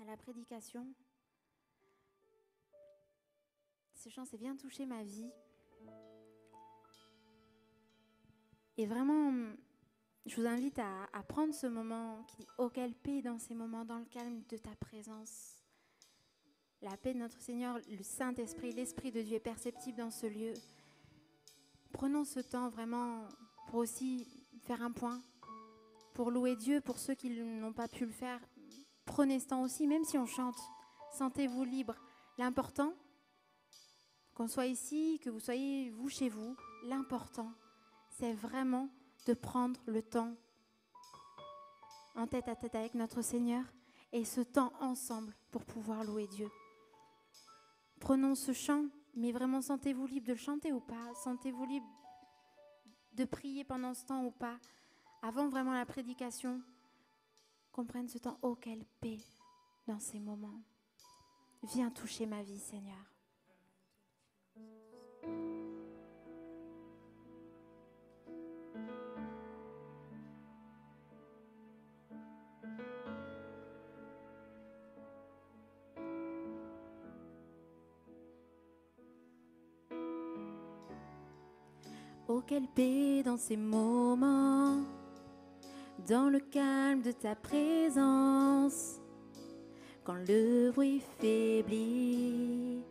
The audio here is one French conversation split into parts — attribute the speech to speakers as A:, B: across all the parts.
A: la prédication. Ce chant, c'est bien touché ma vie. Et vraiment, je vous invite à prendre ce moment qui dit « Oh, quelle paix dans ces moments, dans le calme de ta présence ». La paix de notre Seigneur, le Saint-Esprit, l'Esprit de Dieu est perceptible dans ce lieu. Prenons ce temps vraiment pour aussi faire un point, pour louer Dieu, pour ceux qui n'ont pas pu le faire. Prenez ce temps aussi, même si on chante, sentez-vous libre. L'important, qu'on soit ici, que vous soyez vous chez vous, l'important, c'est vraiment de prendre le temps en tête à tête avec notre Seigneur et ce temps ensemble pour pouvoir louer Dieu. Prenons ce chant, mais vraiment sentez-vous libre de le chanter ou pas, sentez-vous libre de prier pendant ce temps ou pas, avant vraiment la prédication, qu'on prenne ce temps. Oh, quelle paix dans ces moments. Viens toucher ma vie, Seigneur. Oh, quelle paix dans ces moments, dans le calme de ta présence, quand le bruit faiblit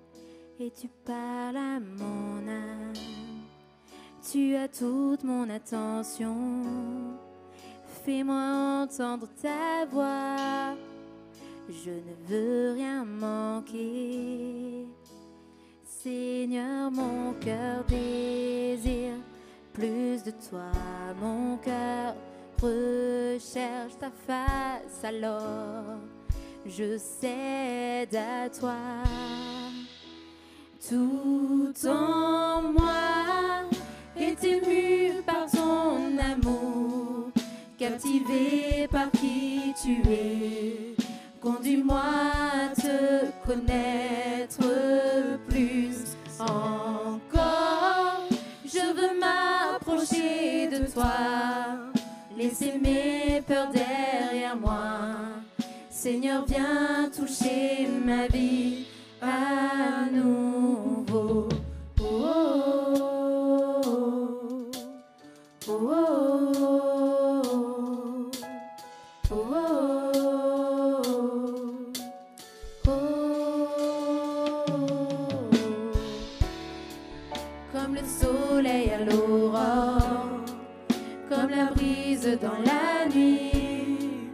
A: et tu parles à mon âme. Tu as toute mon attention, fais-moi entendre ta voix, je ne veux rien manquer. Seigneur, mon cœur désire plus de toi, mon cœur recherche ta face, alors je cède à toi. Tout en moi est ému par ton amour, captivé par qui tu es. Conduis-moi à te connaître plus encore. Je veux m'approcher de toi, laisser mes peurs derrière moi. Seigneur, viens toucher ma vie à nouveau. Oh, oh, oh, oh, oh, oh, oh, oh. Comme le soleil à l'aurore, comme la brise dans la nuit,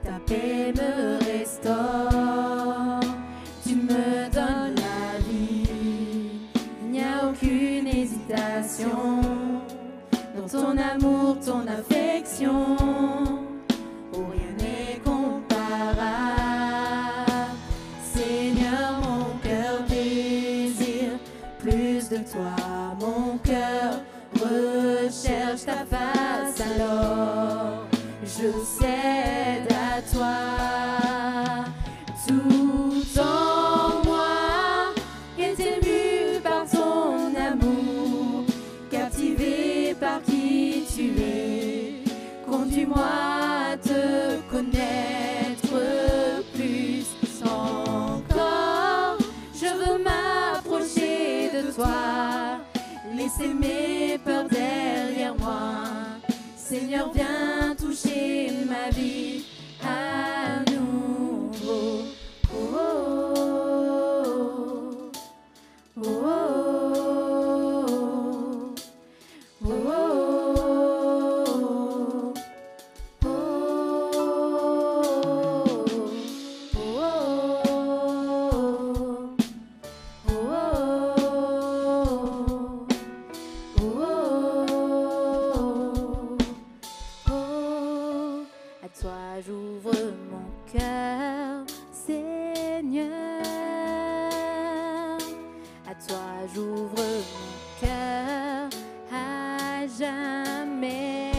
A: ta paix me restaure, tu me donnes la vie. Il n'y a aucune hésitation dans ton amour, ton affection. Oh, rien n'est comparable. Seigneur, mon cœur désire plus de toi, mon cœur recherche ta face, alors je cède à toi. Tout en moi est ému par ton amour, captivé par qui tu es. Conduis-moi à te connaître plus encore. Je veux m'approcher de toi, laisser mes peurs derrière moi. Seigneur, viens toucher ma vie à nouveau. Oh, oh, oh, oh, oh, oh, oh, à toi j'ouvre mon cœur, Seigneur. À toi j'ouvre mon cœur à jamais.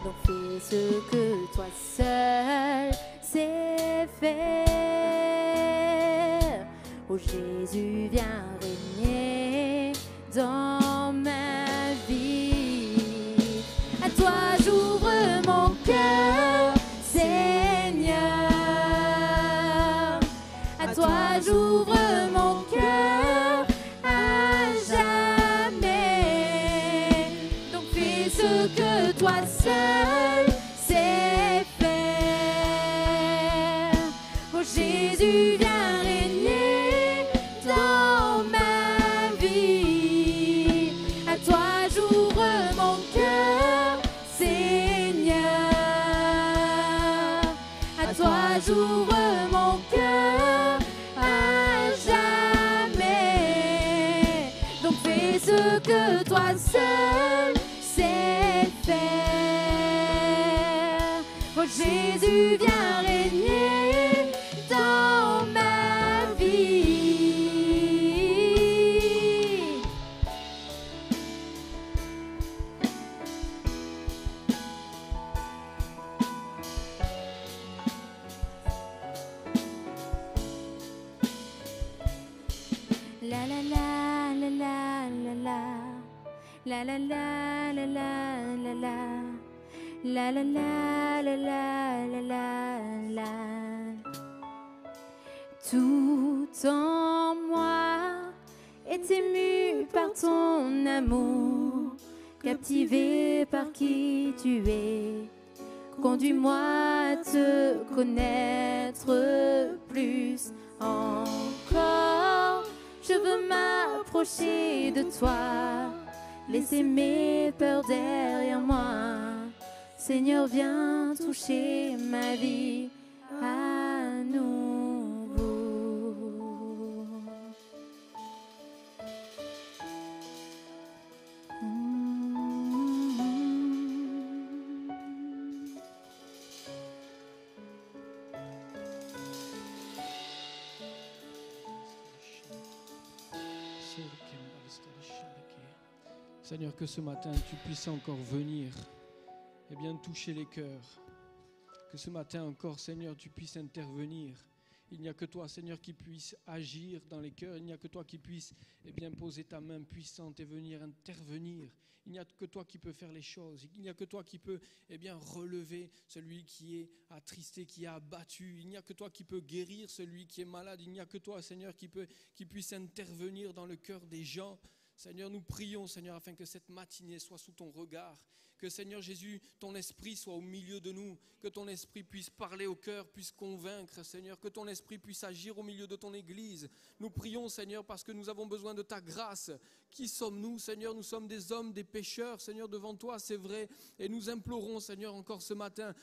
A: Donc fais ce que toi seul sais faire. Oh Jésus, viens régner dans ma vie. À toi j'ouvre mon cœur, Seigneur. toi j'ouvre mon cœur à jamais. Donc fais ce que toi seul sais faire. Oh Jésus, viens régner dans ma vie. À toi j'ouvre mon cœur, Seigneur. À toi j'ouvre mon cœur à jamais. Donc fais ce que toi seul sais faire. Oh Jésus, viens régner dans ma vie. La la la la la la la. La la la la la la la. La la la la la la la la. Tout en moi est ému par ton amour, captivé par qui tu es. Conduis-moi à te connaître plus encore. Je veux m'approcher de toi, laisser mes peurs derrière moi. Seigneur, viens toucher ma vie à nouveau.
B: Seigneur, que ce matin, tu puisses encore venir et bien toucher les cœurs. Que ce matin encore, Seigneur, tu puisses intervenir. Il n'y a que toi, Seigneur, qui puisse agir dans les cœurs. Il n'y a que toi qui puisse bien poser ta main puissante et venir intervenir. Il n'y a que toi qui peux faire les choses. Il n'y a que toi qui peux bien relever celui qui est attristé, qui est abattu. Il n'y a que toi qui peux guérir celui qui est malade. Il n'y a que toi, Seigneur, qui puisse intervenir dans le cœur des gens. Seigneur, nous prions, Seigneur, afin que cette matinée soit sous ton regard. Que, Seigneur Jésus, ton esprit soit au milieu de nous. Que ton esprit puisse parler au cœur, puisse convaincre, Seigneur. Que ton esprit puisse agir au milieu de ton Église. Nous prions, Seigneur, parce que nous avons besoin de ta grâce. Qui sommes-nous, Seigneur? Nous sommes des hommes, des pécheurs, Seigneur, devant toi, c'est vrai. Et nous implorons, Seigneur, encore ce matin,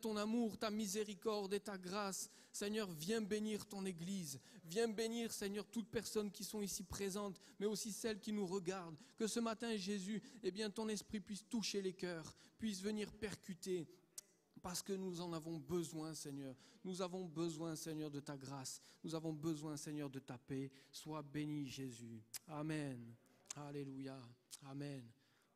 B: ton amour, ta miséricorde et ta grâce. Seigneur, viens bénir ton Église. Viens bénir, Seigneur, toutes personnes qui sont ici présentes, mais aussi celles qui nous regardent. Que ce matin, Jésus, ton esprit puisse toucher les cœurs, puisse venir percuter, parce que nous en avons besoin, Seigneur. Nous avons besoin, Seigneur, de ta grâce. Nous avons besoin, Seigneur, de ta paix. Sois béni, Jésus. Amen. Alléluia. Amen.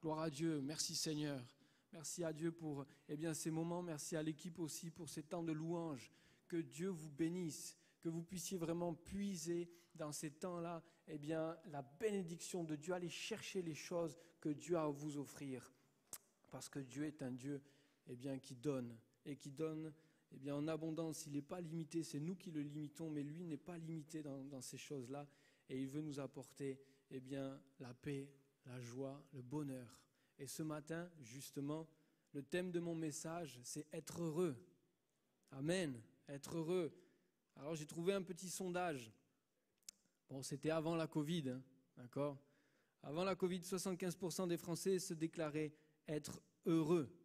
B: Gloire à Dieu. Merci, Seigneur. Merci à Dieu pour ces moments. Merci à l'équipe aussi pour ces temps de louange. Que Dieu vous bénisse. Que vous puissiez vraiment puiser dans ces temps-là, la bénédiction de Dieu. Allez chercher les choses que Dieu a à vous offrir. Parce que Dieu est un Dieu qui donne. Et qui donne en abondance. Il n'est pas limité, c'est nous qui le limitons, mais lui n'est pas limité dans ces choses-là. Et il veut nous apporter la paix, la joie, le bonheur. Et ce matin, justement, le thème de mon message, c'est être heureux. Amen, être heureux. Alors j'ai trouvé un petit sondage. Bon, c'était avant la Covid, d'accord ? Avant la Covid, 75% des Français se déclaraient être heureux.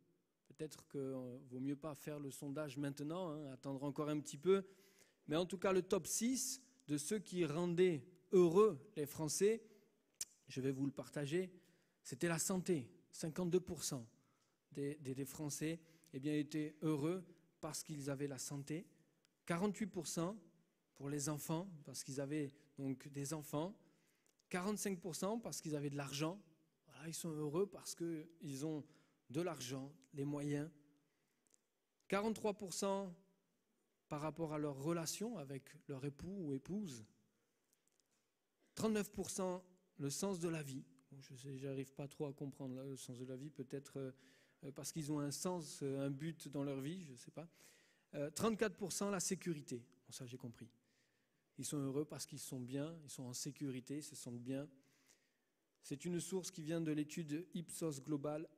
B: Peut-être qu'il ne vaut mieux pas faire le sondage maintenant, attendre encore un petit peu. Mais en tout cas, le top 6 de ceux qui rendaient heureux les Français, je vais vous le partager, c'était la santé. 52% des Français étaient heureux parce qu'ils avaient la santé. 48% pour les enfants, parce qu'ils avaient donc des enfants. 45% parce qu'ils avaient de l'argent. Voilà, ils sont heureux parce qu'ils ont de l'argent, les moyens. 43% par rapport à leur relation avec leur époux ou épouse. 39% le sens de la vie. Bon, je n'arrive pas trop à comprendre là, le sens de la vie, peut-être parce qu'ils ont un sens, un but dans leur vie, je ne sais pas. 34% la sécurité. Bon, ça j'ai compris. Ils sont heureux parce qu'ils sont bien, ils sont en sécurité, ils se sentent bien. C'est une source qui vient de l'étude Ipsos Global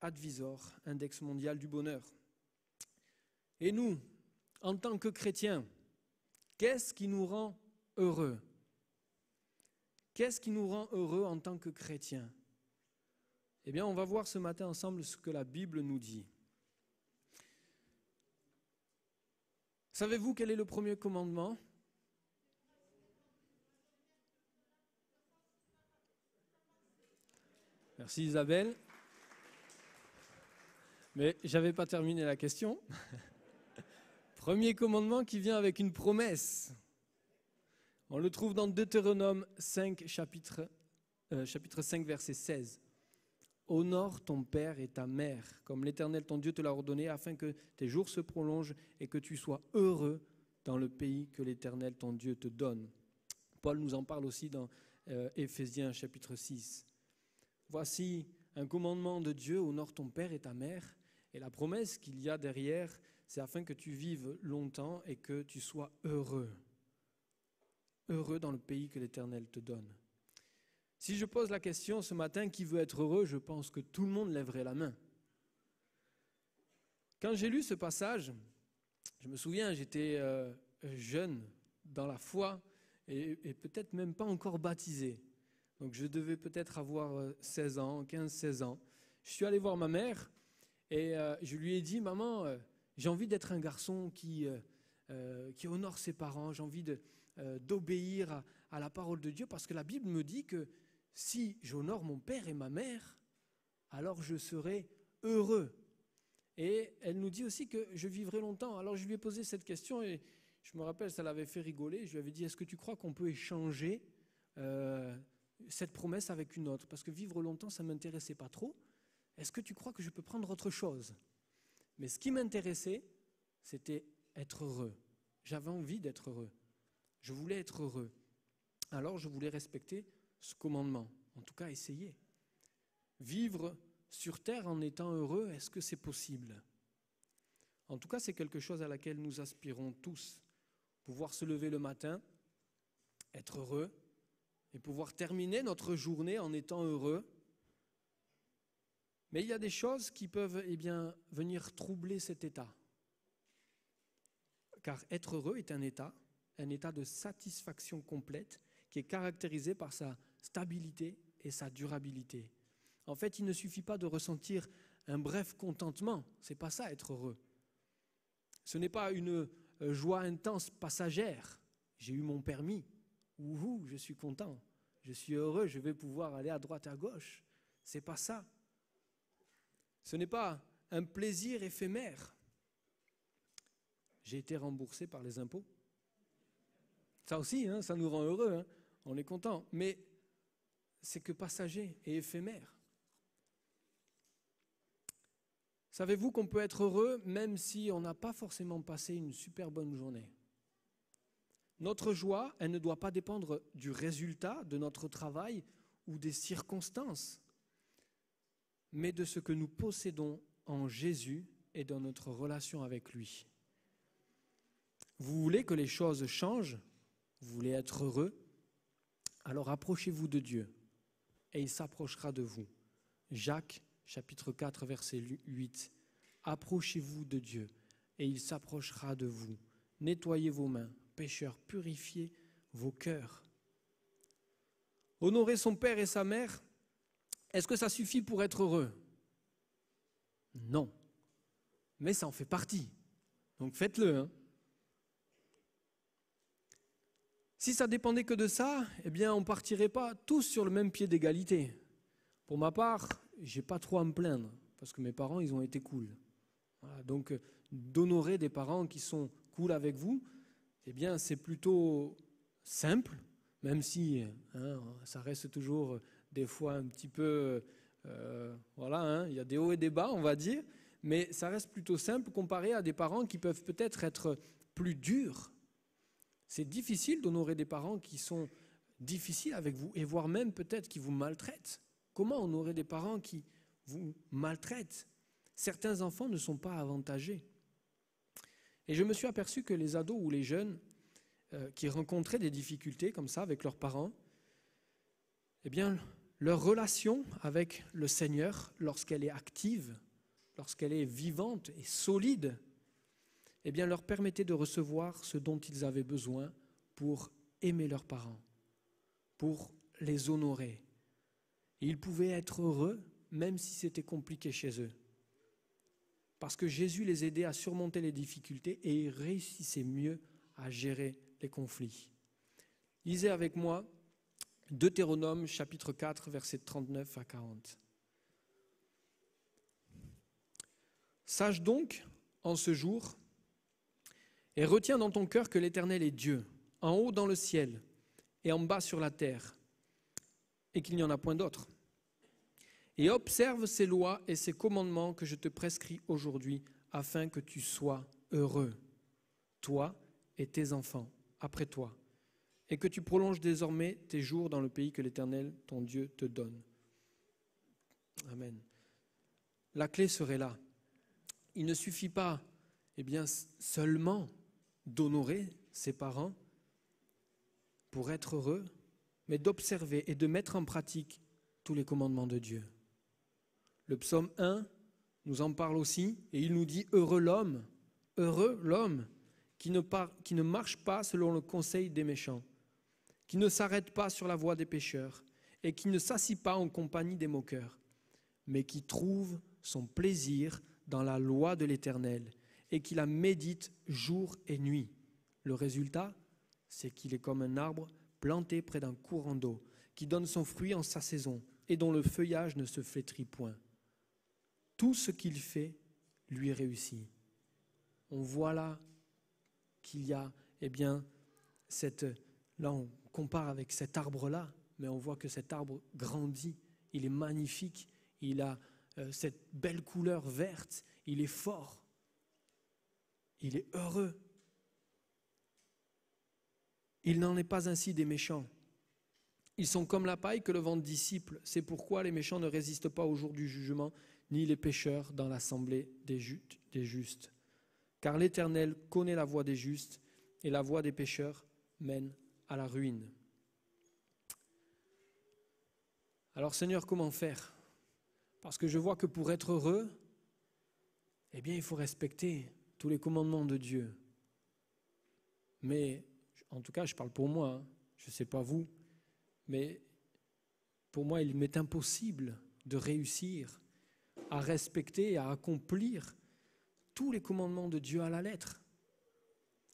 B: Advisor, Index mondial du bonheur. Et nous, en tant que chrétiens, qu'est-ce qui nous rend heureux? Qu'est-ce qui nous rend heureux en tant que chrétiens? Eh bien, on va voir ce matin ensemble ce que la Bible nous dit. Savez-vous quel est le premier commandement? Merci Isabelle. Mais je n'avais pas terminé la question. Premier commandement qui vient avec une promesse. On le trouve dans Deutéronome 5, chapitre 5, verset 16. Honore ton père et ta mère, comme l'Éternel ton Dieu te l'a ordonné, afin que tes jours se prolongent et que tu sois heureux dans le pays que l'Éternel ton Dieu te donne. Paul nous en parle aussi dans Éphésiens chapitre 6. Voici un commandement de Dieu, honore ton père et ta mère. Et la promesse qu'il y a derrière, c'est afin que tu vives longtemps et que tu sois heureux. Heureux dans le pays que l'Éternel te donne. Si je pose la question ce matin, qui veut être heureux, je pense que tout le monde lèverait la main. Quand j'ai lu ce passage, je me souviens, j'étais jeune dans la foi et peut-être même pas encore baptisé. Donc je devais peut-être avoir 16 ans, 15-16 ans. Je suis allé voir ma mère et je lui ai dit, maman, j'ai envie d'être un garçon qui honore ses parents, j'ai envie d'obéir à la parole de Dieu, parce que la Bible me dit que si j'honore mon père et ma mère, alors je serai heureux. Et elle nous dit aussi que je vivrai longtemps. Alors je lui ai posé cette question et je me rappelle, ça l'avait fait rigoler. Je lui avais dit, est-ce que tu crois qu'on peut échanger cette promesse avec une autre? Parce que vivre longtemps, ça ne m'intéressait pas trop. Est-ce que tu crois que je peux prendre autre chose? Mais ce qui m'intéressait, c'était être heureux. J'avais envie d'être heureux. Je voulais être heureux. Alors je voulais respecter ce commandement. En tout cas, essayer. Vivre sur terre en étant heureux, est-ce que c'est possible? En tout cas, c'est quelque chose à laquelle nous aspirons tous. Pouvoir se lever le matin, être heureux, et pouvoir terminer notre journée en étant heureux. Mais il y a des choses qui peuvent venir troubler cet état. Car être heureux est un état de satisfaction complète qui est caractérisé par sa stabilité et sa durabilité. En fait, il ne suffit pas de ressentir un bref contentement, c'est pas ça être heureux. Ce n'est pas une joie intense passagère. J'ai eu mon permis, ouhou, je suis content, je suis heureux, je vais pouvoir aller à droite et à gauche. C'est pas ça. Ce n'est pas un plaisir éphémère. J'ai été remboursé par les impôts. Ça aussi, ça nous rend heureux, on est content. Mais c'est que passager et éphémère. Savez-vous qu'on peut être heureux même si on n'a pas forcément passé une super bonne journée? Notre joie, elle ne doit pas dépendre du résultat de notre travail ou des circonstances, mais de ce que nous possédons en Jésus et dans notre relation avec lui. Vous voulez que les choses changent? Vous voulez être heureux? Alors approchez-vous de Dieu et il s'approchera de vous. Jacques, chapitre 4, verset 8. Approchez-vous de Dieu et il s'approchera de vous. Nettoyez vos mains, pécheurs, purifiez vos cœurs. Honorer son père et sa mère, est-ce que ça suffit pour être heureux? Non. Mais ça en fait partie. Donc faites-le. Si ça dépendait que de ça, eh bien on ne partirait pas tous sur le même pied d'égalité. Pour ma part, je n'ai pas trop à me plaindre, parce que mes parents, ils ont été cool. Voilà, donc d'honorer des parents qui sont cool avec vous, eh bien c'est plutôt simple, même si ça reste toujours des fois un petit peu, il y a des hauts et des bas, on va dire, mais ça reste plutôt simple comparé à des parents qui peuvent peut-être être plus durs. C'est difficile d'honorer des parents qui sont difficiles avec vous, et voire même peut-être qui vous maltraitent. Comment honorer des parents qui vous maltraitent? Certains enfants ne sont pas avantagés. Et je me suis aperçu que les ados ou les jeunes, qui rencontraient des difficultés comme ça avec leurs parents, eh bien, leur relation avec le Seigneur, lorsqu'elle est active, lorsqu'elle est vivante et solide, eh bien, leur permettait de recevoir ce dont ils avaient besoin pour aimer leurs parents, pour les honorer. Et ils pouvaient être heureux, même si c'était compliqué chez eux. Parce que Jésus les aidait à surmonter les difficultés et ils réussissaient mieux à gérer les conflits. Lisez avec moi Deutéronome chapitre 4, versets 39 à 40. Sache donc en ce jour et retiens dans ton cœur que l'Éternel est Dieu, en haut dans le ciel et en bas sur la terre, et qu'il n'y en a point d'autre. Et observe ces lois et ces commandements que je te prescris aujourd'hui, afin que tu sois heureux, toi et tes enfants, après toi, et que tu prolonges désormais tes jours dans le pays que l'Éternel, ton Dieu, te donne. Amen. La clé serait là. Il ne suffit pas, seulement d'honorer ses parents pour être heureux, mais d'observer et de mettre en pratique tous les commandements de Dieu. Le psaume 1 nous en parle aussi, et il nous dit « Heureux l'homme qui ne marche pas selon le conseil des méchants, qui ne s'arrête pas sur la voie des pécheurs, et qui ne s'assit pas en compagnie des moqueurs, mais qui trouve son plaisir dans la loi de l'Éternel, et qui la médite jour et nuit. Le résultat, c'est qu'il est comme un arbre planté près d'un courant d'eau, qui donne son fruit en sa saison, et dont le feuillage ne se flétrit point. Tout ce qu'il fait lui réussit. » On voit là qu'il y a, là on compare avec cet arbre-là, mais on voit que cet arbre grandit, il est magnifique, il a cette belle couleur verte, il est fort, il est heureux. Il n'en est pas ainsi des méchants. Ils sont comme la paille que le vent dissipe. C'est pourquoi les méchants ne résistent pas au jour du jugement, ni les pécheurs dans l'assemblée des justes. Car l'Éternel connaît la voie des justes, et la voie des pécheurs mène à la ruine. Alors Seigneur, comment faire ? Parce que je vois que pour être heureux, il faut respecter tous les commandements de Dieu. Mais, en tout cas, je parle pour moi, je ne sais pas vous, mais pour moi, il m'est impossible de réussir à respecter et à accomplir tous les commandements de Dieu à la lettre.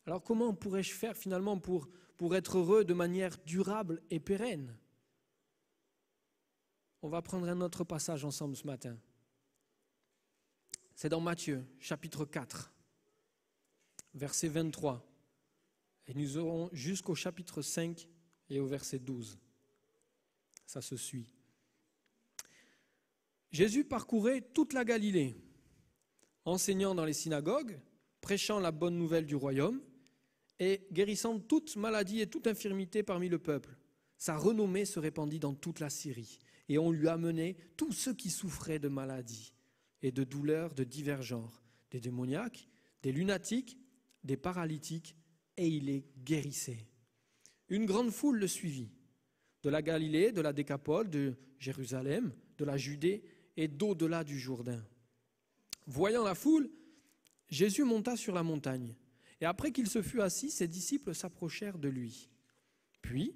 B: Alors comment pourrais-je faire finalement pour être heureux de manière durable et pérenne ? On va prendre un autre passage ensemble ce matin. C'est dans Matthieu, chapitre 4, verset 23. Et nous aurons jusqu'au chapitre 5 et au verset 12. Ça se suit. Jésus parcourait toute la Galilée, enseignant dans les synagogues, prêchant la bonne nouvelle du royaume et guérissant toute maladie et toute infirmité parmi le peuple. Sa renommée se répandit dans toute la Syrie et on lui amenait tous ceux qui souffraient de maladies et de douleurs de divers genres, des démoniaques, des lunatiques, des paralytiques, et il les guérissait. Une grande foule le suivit, de la Galilée, de la Décapole, de Jérusalem, de la Judée et d'au-delà du Jourdain. Voyant la foule, Jésus monta sur la montagne, et après qu'il se fut assis, ses disciples s'approchèrent de lui. Puis,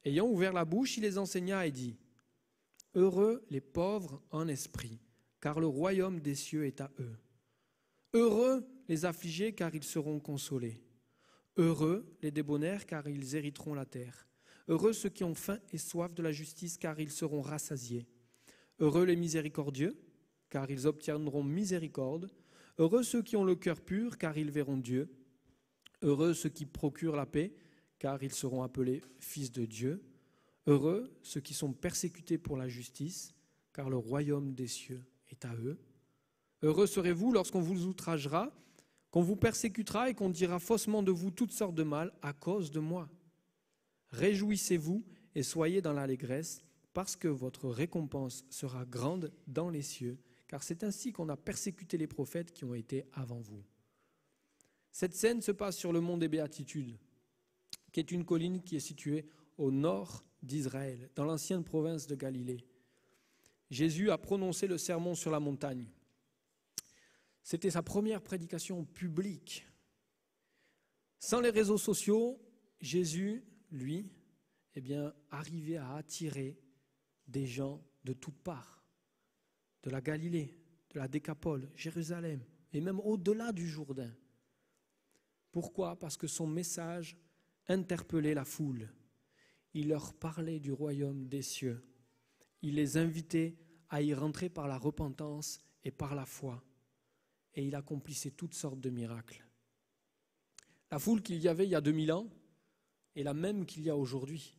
B: ayant ouvert la bouche, il les enseigna et dit : « Heureux les pauvres en esprit, car le royaume des cieux est à eux. Heureux les affligés, car ils seront consolés. Heureux les débonnaires, car ils hériteront la terre. Heureux ceux qui ont faim et soif de la justice, car ils seront rassasiés. Heureux les miséricordieux, car ils obtiendront miséricorde. Heureux ceux qui ont le cœur pur, car ils verront Dieu. Heureux ceux qui procurent la paix, car ils seront appelés fils de Dieu. Heureux ceux qui sont persécutés pour la justice, car le royaume des cieux est à eux. Heureux serez-vous lorsqu'on vous outragera, qu'on vous persécutera et qu'on dira faussement de vous toutes sortes de mal à cause de moi. Réjouissez-vous et soyez dans l'allégresse, parce que votre récompense sera grande dans les cieux, car c'est ainsi qu'on a persécuté les prophètes qui ont été avant vous. » Cette scène se passe sur le mont des Béatitudes.
C: qui est une colline qui est située au nord d'Israël, dans l'ancienne province de Galilée. Jésus a prononcé le sermon sur la montagne. C'était sa première prédication publique. Sans les réseaux sociaux, Jésus, lui, arrivait à attirer des gens de toutes parts, de la Galilée, de la Décapole, Jérusalem, et même au-delà du Jourdain. Pourquoi ? Parce que son message interpellait la foule. Il leur parlait du royaume des cieux. Il les invitait à y rentrer par la repentance et par la foi. Et il accomplissait toutes sortes de miracles. La foule qu'il y avait il y a 2000 ans est la même qu'il y a aujourd'hui.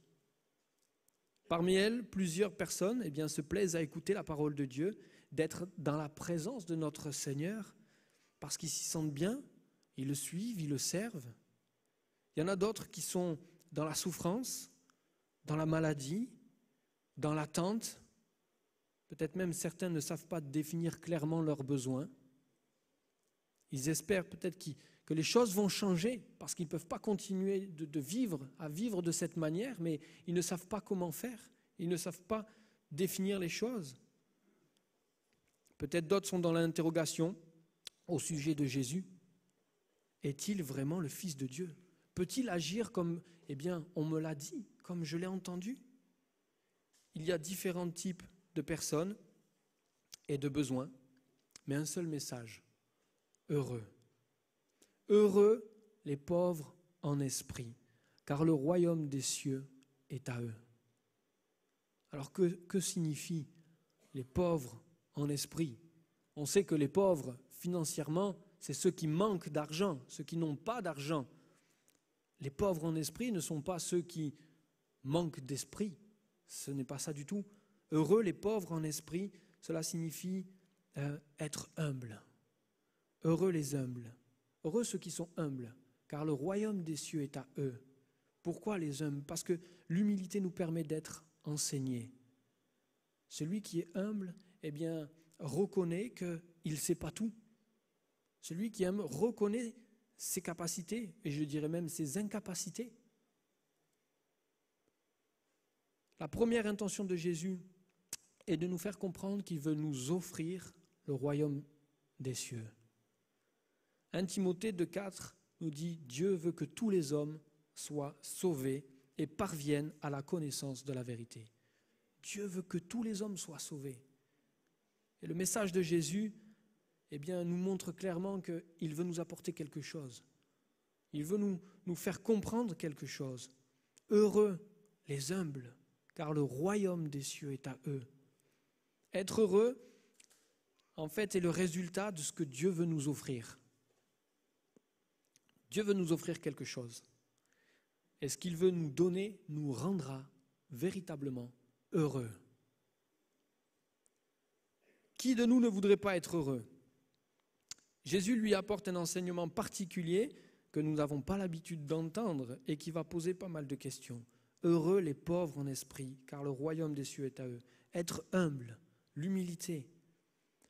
C: Parmi elles, plusieurs personnes se plaisent à écouter la parole de Dieu, d'être dans la présence de notre Seigneur, parce qu'ils s'y sentent bien, ils le suivent, ils le servent. Il y en a d'autres qui sont dans la souffrance, dans la maladie, dans l'attente. Peut-être même certains ne savent pas définir clairement leurs besoins. Ils espèrent peut-être que les choses vont changer parce qu'ils ne peuvent pas continuer de vivre de cette manière, mais ils ne savent pas comment faire. Ils ne savent pas définir les choses. Peut-être d'autres sont dans l'interrogation au sujet de Jésus. Est-il vraiment le Fils de Dieu ? Peut-il agir comme, on me l'a dit, comme je l'ai entendu ? Il y a différents types de personnes et de besoins, mais un seul message. Heureux. Heureux les pauvres en esprit, car le royaume des cieux est à eux. Alors que signifie les pauvres en esprit ? On sait que les pauvres, financièrement, c'est ceux qui manquent d'argent, ceux qui n'ont pas d'argent. Les pauvres en esprit ne sont pas ceux qui manquent d'esprit. Ce n'est pas ça du tout. Heureux les pauvres en esprit, cela signifie être humble. Heureux les humbles. Heureux ceux qui sont humbles, car le royaume des cieux est à eux. Pourquoi les humbles ? Parce que l'humilité nous permet d'être enseignés. Celui qui est humble, reconnaît qu'il ne sait pas tout. Celui qui aime reconnaît ses capacités, et je dirais même ses incapacités. La première intention de Jésus est de nous faire comprendre qu'il veut nous offrir le royaume des cieux. 1 Timothée 2,4 nous dit « Dieu veut que tous les hommes soient sauvés et parviennent à la connaissance de la vérité. » Dieu veut que tous les hommes soient sauvés. Et le message de Jésus nous montre clairement qu'il veut nous apporter quelque chose. Il veut nous faire comprendre quelque chose. Heureux les humbles, car le royaume des cieux est à eux. Être heureux, en fait, est le résultat de ce que Dieu veut nous offrir. Dieu veut nous offrir quelque chose. Et ce qu'il veut nous donner nous rendra véritablement heureux. Qui de nous ne voudrait pas être heureux ? Jésus lui apporte un enseignement particulier que nous n'avons pas l'habitude d'entendre et qui va poser pas mal de questions. Heureux les pauvres en esprit, car le royaume des cieux est à eux. Être humble, l'humilité,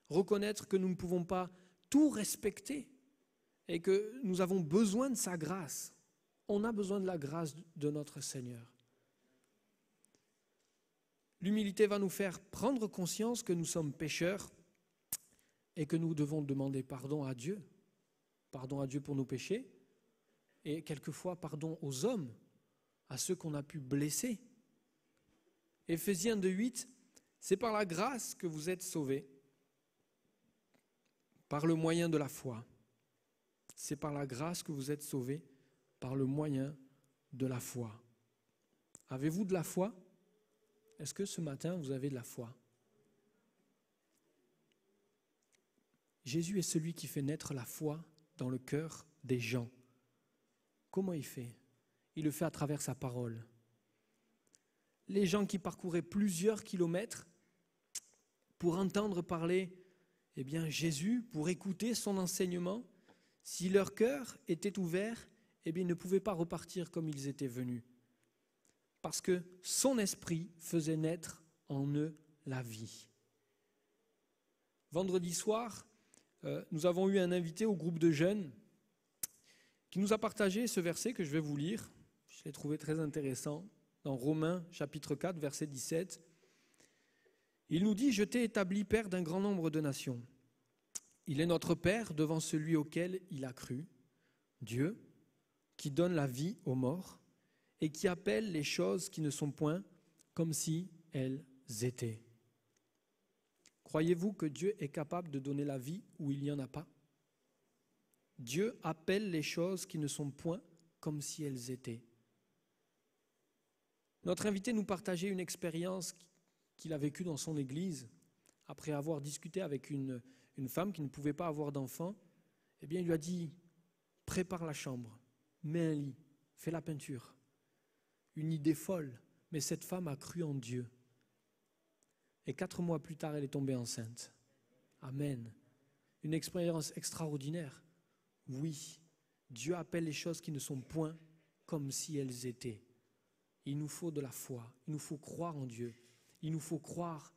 C: reconnaître que nous ne pouvons pas tout respecter et que nous avons besoin de sa grâce. On a besoin de la grâce de notre Seigneur. L'humilité va nous faire prendre conscience que nous sommes pécheurs et que nous devons demander pardon à Dieu. Pardon à Dieu pour nos péchés et quelquefois pardon aux hommes, à ceux qu'on a pu blesser. Éphésiens 2,8, c'est par la grâce que vous êtes sauvés, par le moyen de la foi. C'est par la grâce que vous êtes sauvés, par le moyen de la foi. Avez-vous de la foi ? Est-ce que ce matin, vous avez de la foi ? Jésus est celui qui fait naître la foi dans le cœur des gens. Comment il fait ? Il le fait à travers sa parole. Les gens qui parcouraient plusieurs kilomètres pour entendre parler Jésus, pour écouter son enseignement, si leur cœur était ouvert, ils ne pouvaient pas repartir comme ils étaient venus. Parce que son esprit faisait naître en eux la vie. Vendredi soir, nous avons eu un invité au groupe de jeunes qui nous a partagé ce verset que je vais vous lire. Je ne Je l'ai trouvé très intéressant. Dans Romains chapitre 4, verset 17, il nous dit « Je t'ai établi père d'un grand nombre de nations. Il est notre Père devant celui auquel il a cru, Dieu, qui donne la vie aux morts et qui appelle les choses qui ne sont point comme si elles étaient. » Croyez-vous que Dieu est capable de donner la vie où il n'y en a pas? Dieu appelle les choses qui ne sont point comme si elles étaient. Notre invité nous partageait une expérience qu'il a vécue dans son église après avoir discuté avec une femme qui ne pouvait pas avoir d'enfant. Eh bien, il lui a dit « Prépare la chambre, mets un lit, fais la peinture. » Une idée folle, mais cette femme a cru en Dieu. Et 4 mois plus tard, elle est tombée enceinte. Amen. Une expérience extraordinaire. Oui, Dieu appelle les choses qui ne sont point comme si elles étaient. Il nous faut de la foi, il nous faut croire en Dieu, il nous faut croire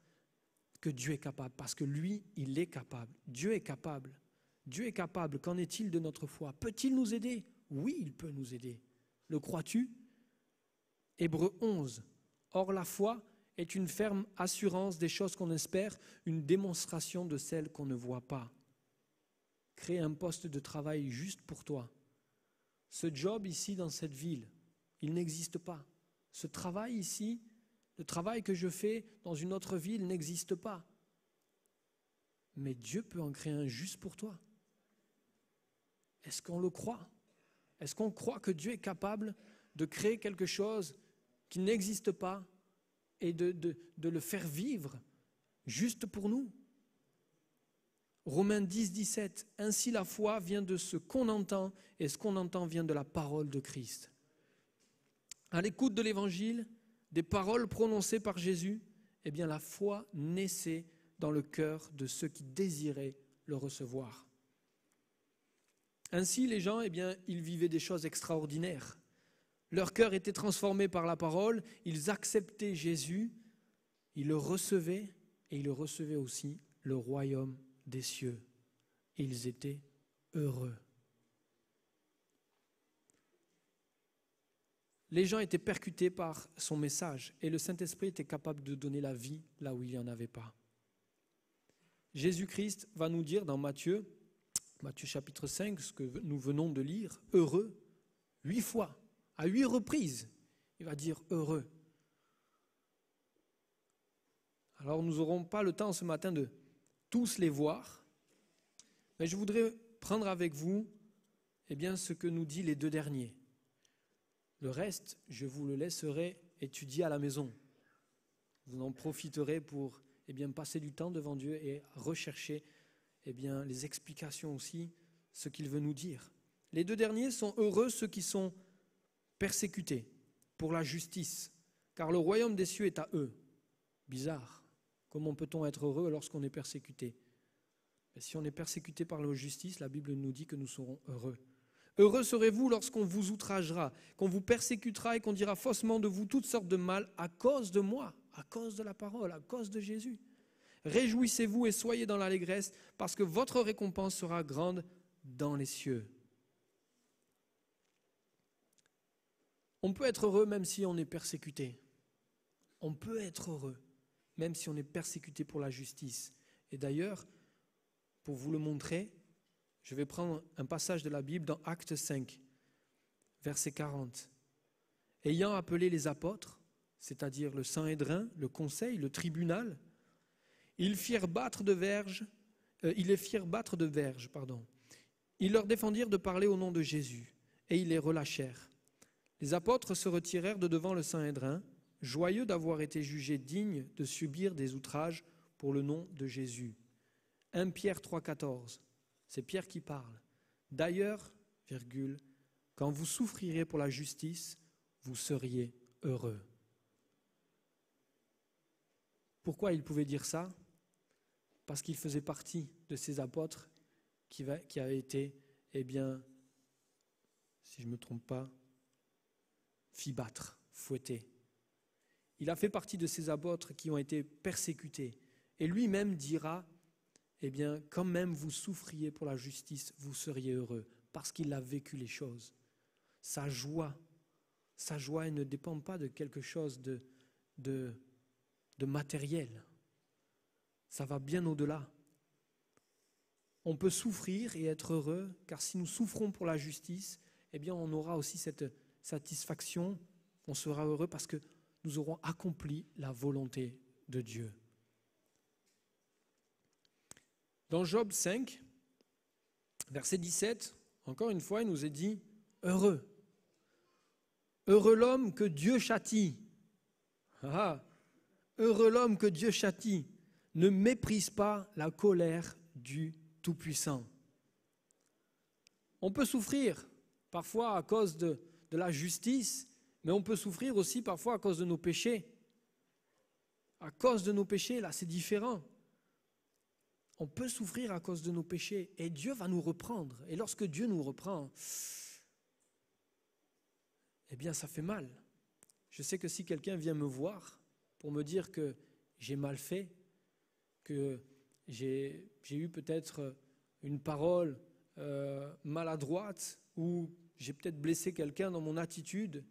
C: que Dieu est capable, parce que lui, il est capable. Dieu est capable. Dieu est capable. Qu'en est-il de notre foi? Peut-il nous aider? Oui, il peut nous aider. Le crois-tu? Hébreux 11. Or, la foi est une ferme assurance des choses qu'on espère, une démonstration de celles qu'on ne voit pas. Créer un poste de travail juste pour toi. Ce job ici dans cette ville, il n'existe pas. Ce travail ici, le travail que je fais dans une autre ville n'existe pas. Mais Dieu peut en créer un juste pour toi. Est-ce qu'on le croit? Est-ce qu'on croit que Dieu est capable de créer quelque chose qui n'existe pas et de le faire vivre juste pour nous? Romains 10, 17. Ainsi la foi vient de ce qu'on entend et ce qu'on entend vient de la parole de Christ. À l'écoute de l'évangile, des paroles prononcées par Jésus, eh bien la foi naissait dans le cœur de ceux qui désiraient le recevoir. Ainsi, les gens, eh bien, ils vivaient des choses extraordinaires. Leur cœur était transformé par la parole, ils acceptaient Jésus, ils le recevaient et ils recevaient aussi le royaume des cieux. Et ils étaient heureux. Les gens étaient percutés par son message et le Saint-Esprit était capable de donner la vie là où il n'y en avait pas. Jésus-Christ va nous dire dans Matthieu chapitre 5, ce que nous venons de lire, heureux, 8 fois, à 8 reprises, il va dire heureux. Alors nous n'aurons pas le temps ce matin de tous les voir, mais je voudrais prendre avec vous eh bien, ce que nous dit les 2 derniers. Le reste, je vous le laisserai étudier à la maison. Vous en profiterez pour passer du temps devant Dieu et rechercher les explications aussi, ce qu'il veut nous dire. Les 2 derniers sont heureux ceux qui sont persécutés pour la justice, car le royaume des cieux est à eux. Bizarre. Comment peut-on être heureux lorsqu'on est persécuté? Mais si on est persécuté par la justice, la Bible nous dit que nous serons heureux. Heureux serez-vous lorsqu'on vous outragera, qu'on vous persécutera et qu'on dira faussement de vous toutes sortes de mal à cause de moi, à cause de la parole, à cause de Jésus. Réjouissez-vous et soyez dans l'allégresse, parce que votre récompense sera grande dans les cieux. On peut être heureux même si on est persécuté. On peut être heureux même si on est persécuté pour la justice. Et d'ailleurs, pour vous le montrer, je vais prendre un passage de la Bible dans Actes 5, verset 40. Ayant appelé les apôtres, c'est-à-dire le Sanhédrin, le conseil, le tribunal, ils les firent battre de verges. Ils leur défendirent de parler au nom de Jésus, et ils les relâchèrent. Les apôtres se retirèrent de devant le Sanhédrin, joyeux d'avoir été jugés dignes de subir des outrages pour le nom de Jésus. 1 Pierre 3, 14. C'est Pierre qui parle. D'ailleurs, quand vous souffrirez pour la justice, vous seriez heureux. Pourquoi il pouvait dire ça? Parce qu'il faisait partie de ces apôtres qui avaient été, si je ne me trompe pas, fit battre, fouettés. Il a fait partie de ces apôtres qui ont été persécutés. Et lui-même dira, quand même vous souffriez pour la justice, vous seriez heureux, parce qu'il a vécu les choses. Sa joie, sa joie elle ne dépend pas de quelque chose de matériel. Ça va bien au-delà. On peut souffrir et être heureux, car si nous souffrons pour la justice, eh bien on aura aussi cette satisfaction, on sera heureux parce que nous aurons accompli la volonté de Dieu. Dans Job 5, verset 17, encore une fois, il nous est dit « Heureux ». Heureux l'homme que Dieu châtie. Heureux l'homme que Dieu châtie. Ne méprise pas la colère du Tout-Puissant. On peut souffrir parfois à cause de la justice, mais on peut souffrir aussi parfois à cause de nos péchés. À cause de nos péchés, là c'est différent. On peut souffrir à cause de nos péchés et Dieu va nous reprendre. Et lorsque Dieu nous reprend, eh bien ça fait mal. Je sais que si quelqu'un vient me voir pour me dire que j'ai mal fait, que j'ai eu peut-être une parole maladroite ou j'ai peut-être blessé quelqu'un dans mon attitude,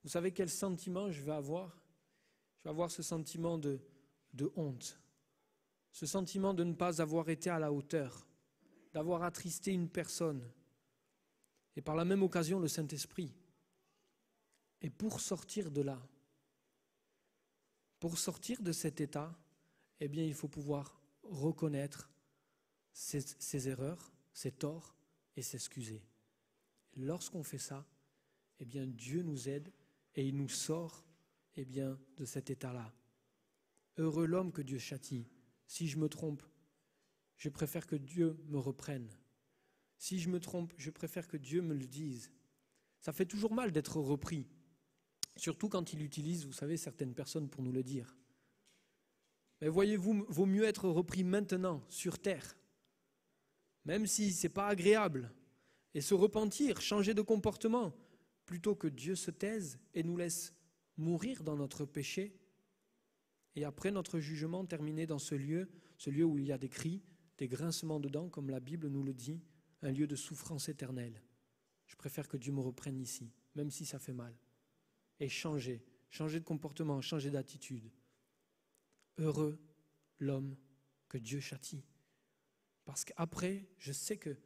C: vous savez quel sentiment je vais avoir ? Je vais avoir ce sentiment de honte, ce sentiment de ne pas avoir été à la hauteur, d'avoir attristé une personne et par la même occasion le Saint-Esprit. Et pour sortir de là, pour sortir de cet état, eh bien, il faut pouvoir reconnaître ses erreurs, ses torts et s'excuser. Lorsqu'on fait ça, eh bien, Dieu nous aide et il nous sort eh bien, de cet état-là. Heureux l'homme que Dieu châtie. Si je me trompe, je préfère que Dieu me reprenne. Si je me trompe, je préfère que Dieu me le dise. Ça fait toujours mal d'être repris. Surtout quand il utilise, vous savez, certaines personnes pour nous le dire. Mais voyez-vous, vaut mieux être repris maintenant, sur terre, même si ce n'est pas agréable, et se repentir, changer de comportement, plutôt que Dieu se taise et nous laisse mourir dans notre péché, et après notre jugement terminer dans ce lieu où il y a des cris, des grincements de dents, comme la Bible nous le dit, un lieu de souffrance éternelle. Je préfère que Dieu me reprenne ici, même si ça fait mal. Et changer de comportement, changer d'attitude. Heureux l'homme que Dieu châtie. Parce qu'après, je sais que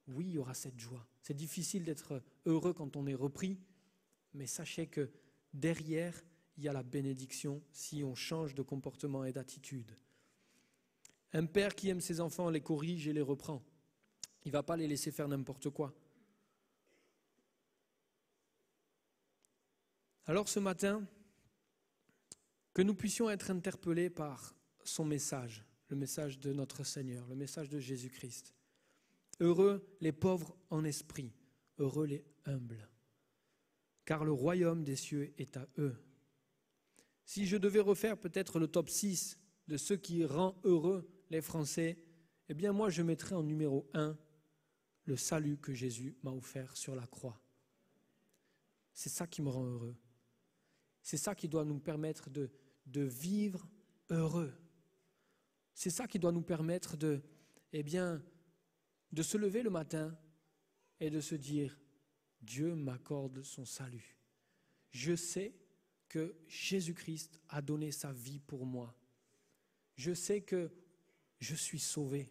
C: oui, il y aura cette joie. C'est difficile d'être heureux quand on est repris, mais sachez que derrière, il y a la bénédiction si on change de comportement et d'attitude. Un père qui aime ses enfants les corrige et les reprend. Il ne va pas les laisser faire n'importe quoi. Alors ce matin, que nous puissions être interpellés par son message, le message de notre Seigneur, le message de Jésus-Christ. Heureux les pauvres en esprit, heureux les humbles, car le royaume des cieux est à eux. Si je devais refaire peut-être le top 6 de ceux qui rend heureux les Français, eh bien moi je mettrais en numéro 1 le salut que Jésus m'a offert sur la croix. C'est ça qui me rend heureux. C'est ça qui doit nous permettre de vivre heureux. C'est ça qui doit nous permettre de se lever le matin et de se dire « Dieu m'accorde son salut. Je sais que Jésus-Christ a donné sa vie pour moi. Je sais que je suis sauvé.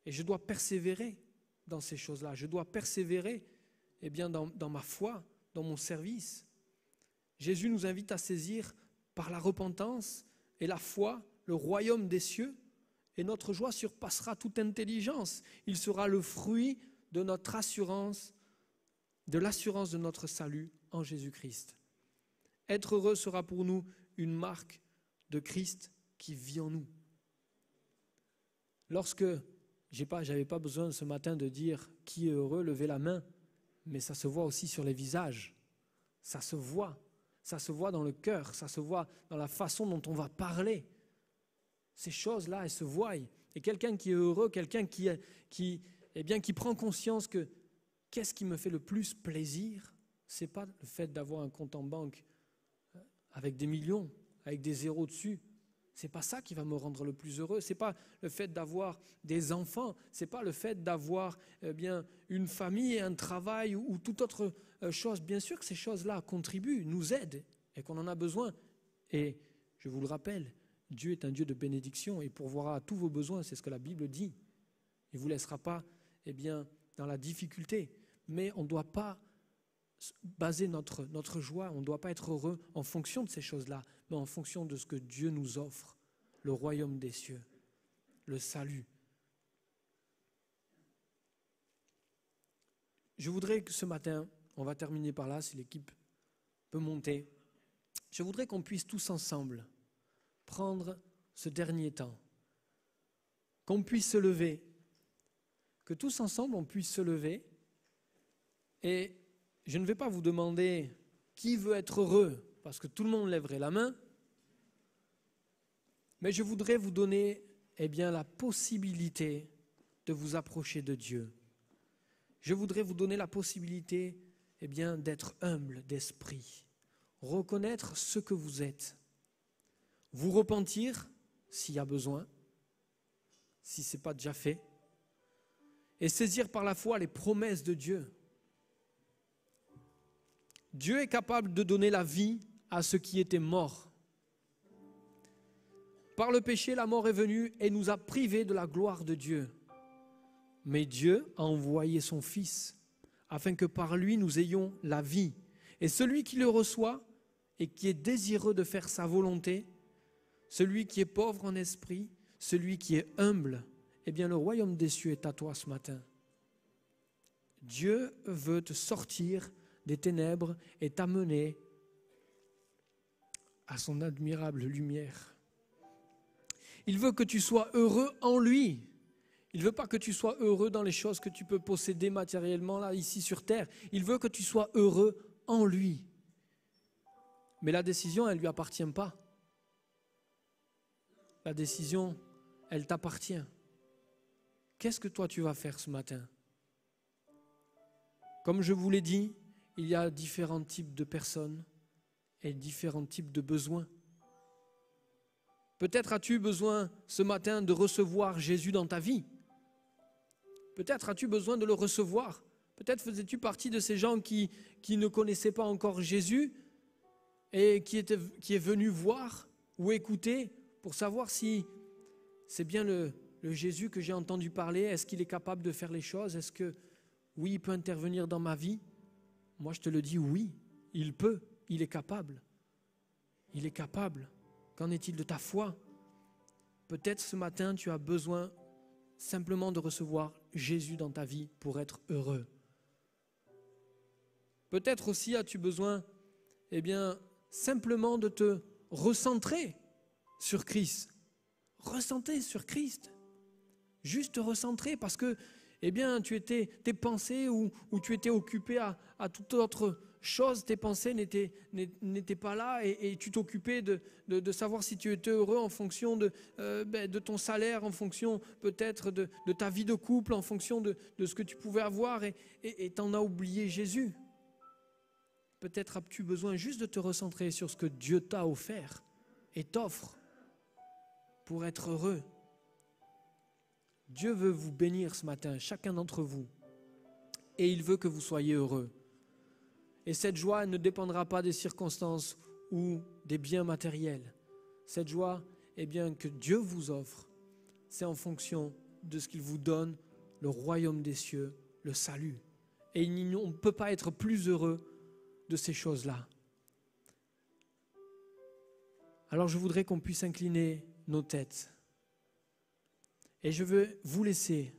C: Et je dois persévérer dans ces choses-là. Je dois persévérer dans ma foi, dans mon service. Jésus nous invite à saisir par la repentance et la foi le royaume des cieux et notre joie surpassera toute intelligence. Il sera le fruit de notre assurance, de l'assurance de notre salut en Jésus-Christ. Être heureux sera pour nous une marque de Christ qui vit en nous. Lorsque j'avais pas besoin ce matin de dire qui est heureux, levez la main, mais ça se voit aussi sur les visages. Ça se voit dans le cœur, ça se voit dans la façon dont on va parler. Ces choses-là, elles se voient. Et quelqu'un qui est heureux, quelqu'un qui prend conscience que qu'est-ce qui me fait le plus plaisir, c'est pas le fait d'avoir un compte en banque avec des millions, avec des zéros dessus. C'est pas ça qui va me rendre le plus heureux. C'est pas le fait d'avoir des enfants. C'est pas le fait d'avoir une famille, un travail ou toute autre chose. Bien sûr que ces choses-là contribuent, nous aident et qu'on en a besoin. Et je vous le rappelle, Dieu est un Dieu de bénédiction et pourvoira à tous vos besoins. C'est ce que la Bible dit. Il ne vous laissera pas dans la difficulté. Mais on ne doit pas baser notre joie, on ne doit pas être heureux en fonction de ces choses-là, mais en fonction de ce que Dieu nous offre, le royaume des cieux, le salut. Je voudrais que ce matin, on va terminer par là, si l'équipe peut monter, je voudrais qu'on puisse tous ensemble prendre ce dernier temps, qu'on puisse se lever, que tous ensemble on puisse se lever, et je ne vais pas vous demander qui veut être heureux, parce que tout le monde lèverait la main, mais je voudrais vous donner la possibilité de vous approcher de Dieu. Je voudrais vous donner la possibilité d'être humble d'esprit, reconnaître ce que vous êtes, vous repentir s'il y a besoin, si ce n'est pas déjà fait, et saisir par la foi les promesses de Dieu. Dieu est capable de donner la vie à ceux qui étaient morts. Par le péché, la mort est venue et nous a privés de la gloire de Dieu. Mais Dieu a envoyé son Fils afin que par lui nous ayons la vie. Et celui qui le reçoit et qui est désireux de faire sa volonté, celui qui est pauvre en esprit, celui qui est humble, le royaume des cieux est à toi ce matin. Dieu veut te sortir des ténèbres et t'amener à son admirable lumière. Il veut que tu sois heureux en lui. Il ne veut pas que tu sois heureux dans les choses que tu peux posséder matériellement là, ici sur terre. Il veut que tu sois heureux en lui. Mais la décision, elle ne lui appartient pas. La décision, elle t'appartient. Qu'est-ce que toi tu vas faire ce matin? Comme je vous l'ai dit, il y a différents types de personnes et différents types de besoins. Peut-être as-tu besoin ce matin de recevoir Jésus dans ta vie. Peut-être as-tu besoin de le recevoir. Peut-être faisais-tu partie de ces gens qui ne connaissaient pas encore Jésus et qui est venu voir ou écouter pour savoir si c'est bien le Jésus que j'ai entendu parler. Est-ce qu'il est capable de faire les choses? Est-ce que, oui, il peut intervenir dans ma vie? Moi, je te le dis, oui, il peut, il est capable. Il est capable. Qu'en est-il de ta foi? Peut-être ce matin, tu as besoin simplement de recevoir Jésus dans ta vie pour être heureux. Peut-être aussi as-tu besoin, simplement de te recentrer sur Christ. Recentrer sur Christ. Juste te recentrer parce que, tes pensées ou tu étais occupé à toute autre chose, tes pensées n'étaient pas là et tu t'occupais de savoir si tu étais heureux en fonction de ton salaire, en fonction peut-être de ta vie de couple, en fonction de ce que tu pouvais avoir et t'en as oublié Jésus. Peut-être as-tu besoin juste de te recentrer sur ce que Dieu t'a offert et t'offre pour être heureux. Dieu veut vous bénir ce matin, chacun d'entre vous, et il veut que vous soyez heureux. Et cette joie ne dépendra pas des circonstances ou des biens matériels. Cette joie, que Dieu vous offre, c'est en fonction de ce qu'il vous donne, le royaume des cieux, le salut. Et on ne peut pas être plus heureux de ces choses-là. Alors je voudrais qu'on puisse incliner nos têtes. Et je veux vous laisser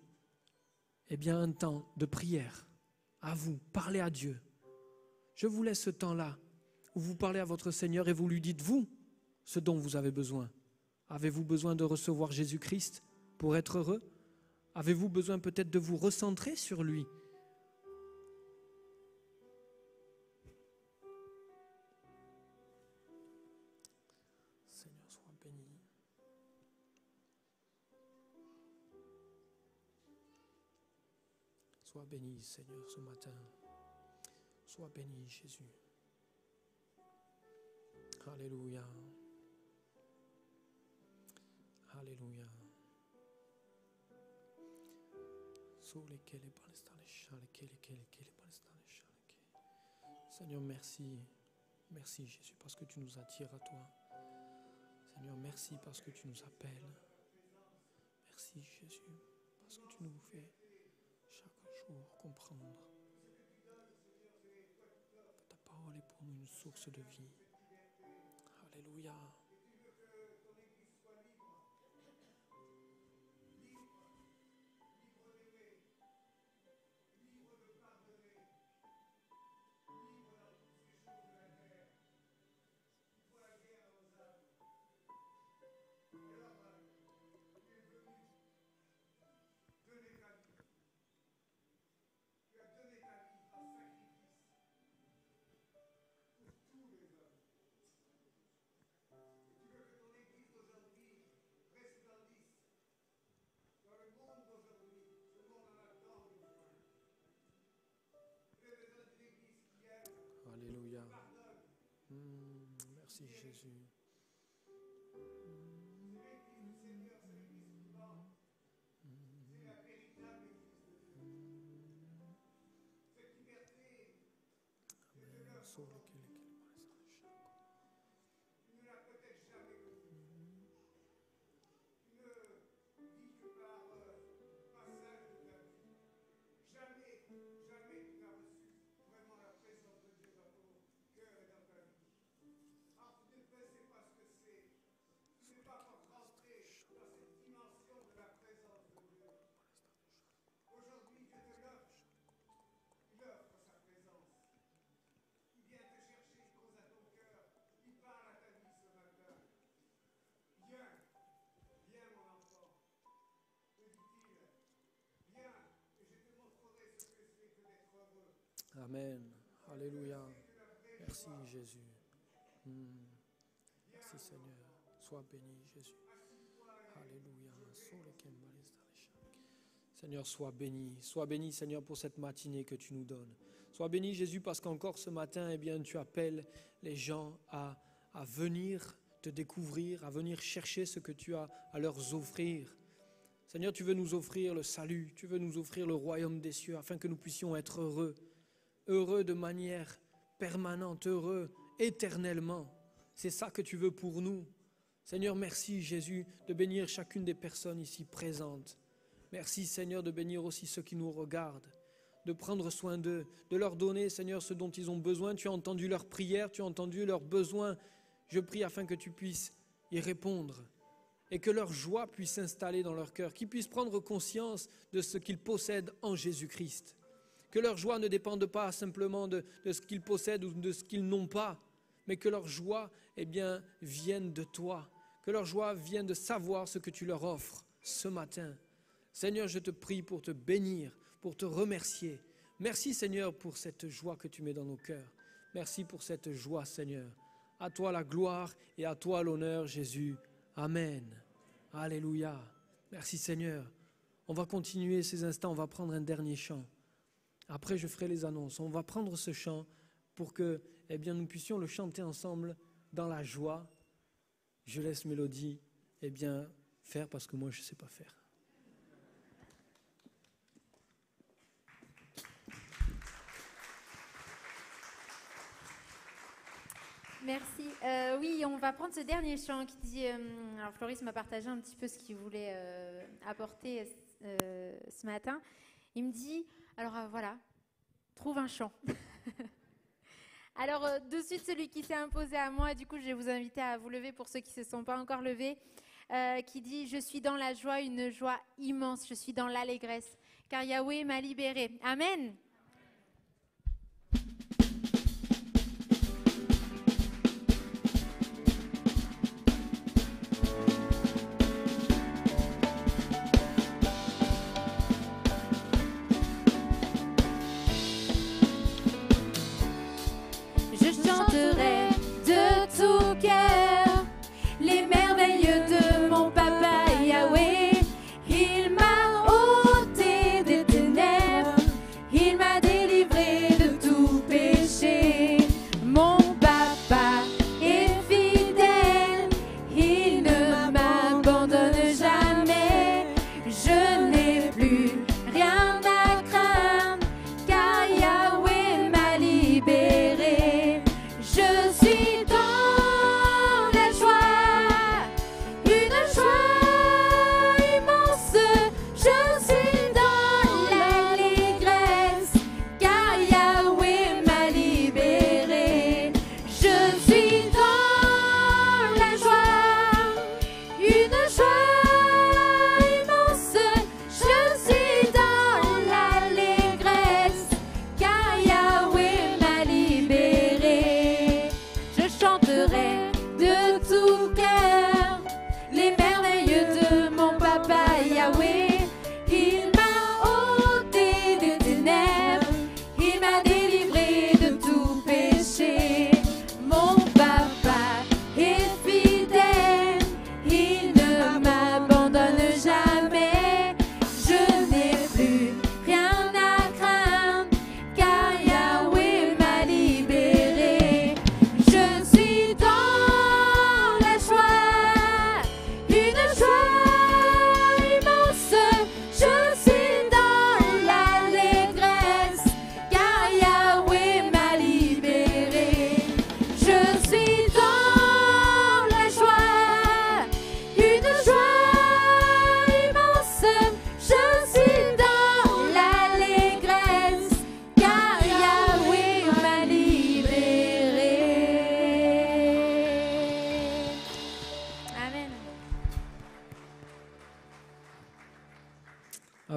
C: un temps de prière à vous, parler à Dieu. Je vous laisse ce temps-là où vous parlez à votre Seigneur et vous lui dites, vous, ce dont vous avez besoin. Avez-vous besoin de recevoir Jésus-Christ pour être heureux? Avez-vous besoin peut-être de vous recentrer sur lui? Seigneur, sois béni. Sois béni, Seigneur, ce matin. Sois béni, Jésus. Alléluia. Alléluia. Seigneur, merci. Merci Jésus parce que tu nous attires à toi. Seigneur, merci parce que tu nous appelles. Merci Jésus parce que tu nous fais chaque jour comprendre que ta parole est pour nous une source de vie. Alléluia. Alléluia. Merci Jésus. Amen. Alléluia. Merci Jésus. Merci Seigneur. Sois béni Jésus. Alléluia. Seigneur, sois béni. Sois béni Seigneur pour cette matinée que tu nous donnes. Sois béni Jésus parce qu'encore ce matin, eh bien, tu appelles les gens à venir te découvrir, à venir chercher ce que tu as à leur offrir. Seigneur, tu veux nous offrir le salut, tu veux nous offrir le royaume des cieux afin que nous puissions être heureux. Heureux de manière permanente, heureux éternellement. C'est ça que tu veux pour nous. Seigneur, merci Jésus de bénir chacune des personnes ici présentes. Merci Seigneur de bénir aussi ceux qui nous regardent, de prendre soin d'eux, de leur donner Seigneur ce dont ils ont besoin. Tu as entendu leurs prières, tu as entendu leurs besoins. Je prie afin que tu puisses y répondre et que leur joie puisse s'installer dans leur cœur, qu'ils puissent prendre conscience de ce qu'ils possèdent en Jésus-Christ. Que leur joie ne dépende pas simplement de ce qu'ils possèdent ou de ce qu'ils n'ont pas, mais que leur joie vienne de toi, que leur joie vienne de savoir ce que tu leur offres ce matin. Seigneur, je te prie pour te bénir, pour te remercier. Merci Seigneur pour cette joie que tu mets dans nos cœurs. Merci pour cette joie Seigneur. À toi la gloire et à toi l'honneur Jésus. Amen. Alléluia. Merci Seigneur. On va continuer ces instants, on va prendre un dernier chant. Après, je ferai les annonces. On va prendre ce chant pour que nous puissions le chanter ensemble dans la joie. Je laisse Mélodie faire parce que moi, je ne sais pas faire.
A: Merci. Oui, on va prendre ce dernier chant qui dit... alors, Floris m'a partagé un petit peu ce qu'il voulait apporter ce matin. Il me dit... Alors voilà, trouve un chant. Alors de suite, celui qui s'est imposé à moi, du coup je vais vous inviter à vous lever pour ceux qui ne se sont pas encore levés, qui dit « Je suis dans la joie, une joie immense, je suis dans l'allégresse, car Yahweh m'a libéré. » Amen.
D: Les merveilles de mon papa Yahweh, il m'a ôté des ténèbres, il m'a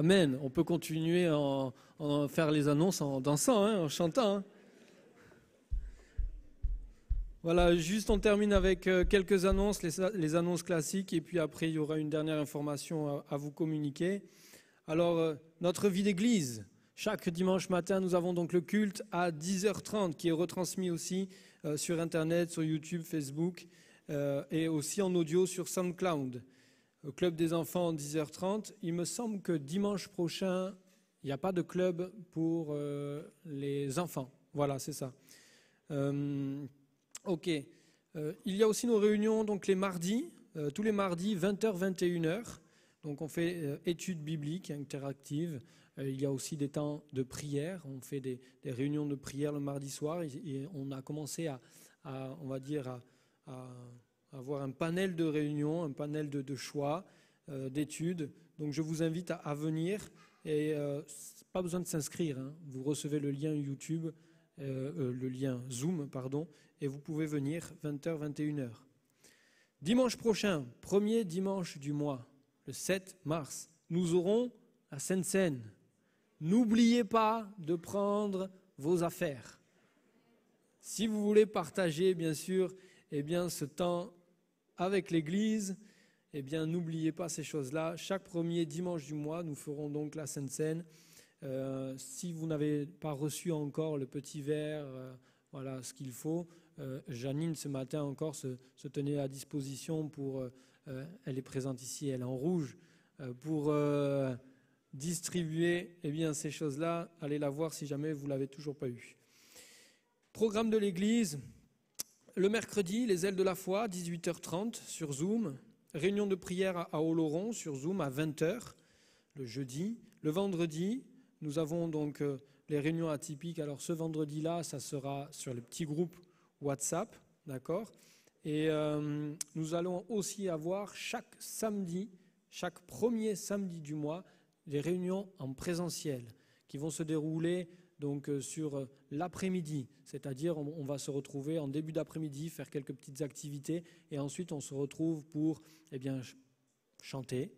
C: Amen. On peut continuer en faire les annonces en dansant, en chantant. Voilà, juste on termine avec quelques annonces, les annonces classiques, et puis après il y aura une dernière information à vous communiquer. Alors, notre vie d'église, chaque dimanche matin, nous avons donc le culte à 10h30 qui est retransmis aussi sur Internet, sur YouTube, Facebook et aussi en audio sur SoundCloud. Au club des enfants, 10h30. Il me semble que dimanche prochain, il n'y a pas de club pour les enfants. Voilà, c'est ça. Ok. Il y a aussi nos réunions donc les mardis, tous les mardis, 20h, 21h. Donc on fait études bibliques interactives. Il y a aussi des temps de prière. On fait des réunions de prière le mardi soir. Et on a commencé à avoir un panel de réunions, un panel de choix, d'études. Donc je vous invite à venir. Et pas besoin de s'inscrire. Vous recevez le lien YouTube, le lien Zoom, pardon. Et vous pouvez venir 20h, 21h. Dimanche prochain, premier dimanche du mois, le 7 mars, nous aurons la Sainte Seine. N'oubliez pas de prendre vos affaires. Si vous voulez partager, bien sûr, ce temps avec l'Église, n'oubliez pas ces choses-là. Chaque premier dimanche du mois, nous ferons donc la Sainte Seine. Si vous n'avez pas reçu encore le petit verre, voilà ce qu'il faut. Janine, ce matin encore, se tenait à disposition pour... elle est présente ici, elle est en rouge, pour distribuer ces choses-là. Allez la voir si jamais vous ne l'avez toujours pas eu. Programme de l'Église, le mercredi, les ailes de la foi, 18h30 sur Zoom. Réunion de prière à Oloron sur Zoom à 20h, le jeudi. Le vendredi, nous avons donc les réunions atypiques. Alors ce vendredi-là, ça sera sur le petit groupe WhatsApp, d'accord ? Et nous allons aussi avoir chaque samedi, chaque premier samedi du mois, des réunions en présentiel qui vont se dérouler donc sur l'après-midi, c'est-à-dire on va se retrouver en début d'après-midi, faire quelques petites activités et ensuite on se retrouve pour chanter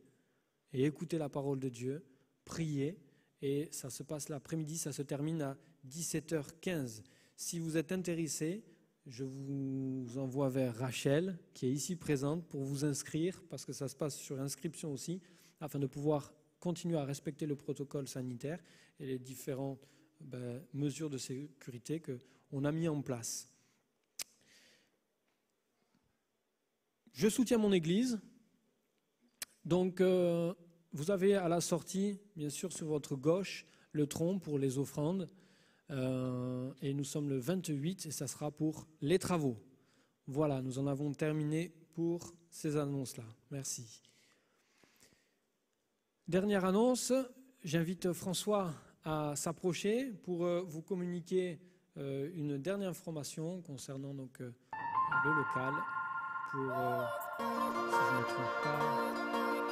C: et écouter la parole de Dieu, prier et ça se passe l'après-midi, ça se termine à 17h15. Si vous êtes intéressé, je vous envoie vers Rachel, qui est ici présente, pour vous inscrire, parce que ça se passe sur inscription aussi, afin de pouvoir continuer à respecter le protocole sanitaire et les différentes mesures de sécurité qu'on a mis en place. Je soutiens mon Église. Donc, vous avez à la sortie, bien sûr, sur votre gauche, le tronc pour les offrandes. Et nous sommes le 28 et ça sera pour les travaux. Voilà, nous en avons terminé pour ces annonces-là. Merci. Dernière annonce, j'invite François à s'approcher pour vous communiquer une dernière information concernant donc, le local pour, si je ne me trompe pas,